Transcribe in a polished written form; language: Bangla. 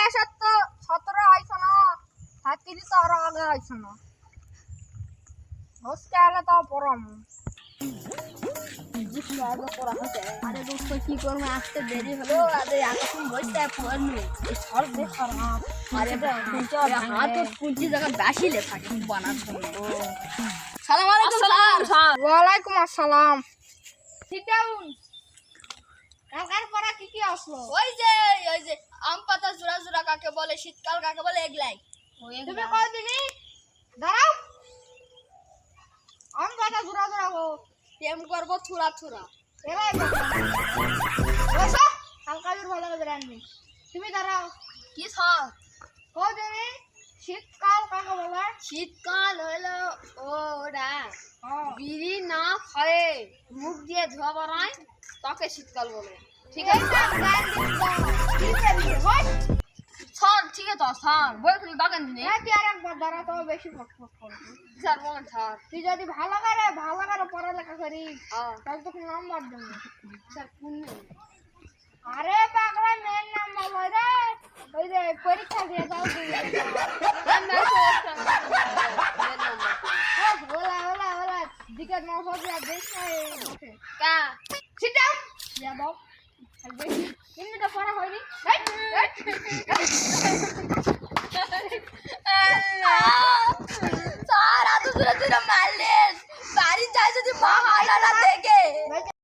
ক্লাসের তো 17 আইছো না, হাতিরি তো আরো আগে আইছো না। হোস্টে আলে তো পড়াম। আরে দোস্ত কি করবো, আসতে দেরি হলো। আরে এখন বসতে পড়নু এই সর দে খারাপ। আরে হাত পুঁজি জায়গা বেশি লেখা বানার জন্য। সালাম আলাইকুম স্যার। ওয়ালাইকুম আসসালাম। Sit down. কালকার পড়া কি কি আসলো? ওই যে আম পাতা জোড়া জোড়া কাকে বলে, শীতকাল কাকে বলে, এগুলাই। তুমি কই দিনি? দাঁড়াও। আম কথা জোড়া জোড়া গো। প্রেম করবো থুরা থুরা। এলাই বসো। কালকার ভালো করে আনবি। তুমি দাঁড়াও। কি স্যার? কই দিনি? শীতকাল কাকে বলে? শীতকাল হলো ওরা হ্যাঁ। বিড়ি না খায়, মুখ দিয়ে ধোয়া বানায়, তাকে শীতকাল বলে। ঠিক আছে স্যার, ঠিক আছে স্যার, বই খুলে দেখেন দিনে। তুই আর একবার দাঁড়া, তো বেশি ফটফট করবি। স্যার বলেন স্যার। তুই যদি ভালো করে পড়ালেখা করিস তাহলে তোকে নাম্বার দেবো। স্যার কোন আরে পাগলা মেয়ের নাম্বার হয় রে, ওই যে পরীক্ষা দিয়ে দাও ওলা দিকে নজর দিয়া দেখ না বসে কা সিট ডাউন দিয়া দাও। বেশি এমনি তো পড়া হয়নি।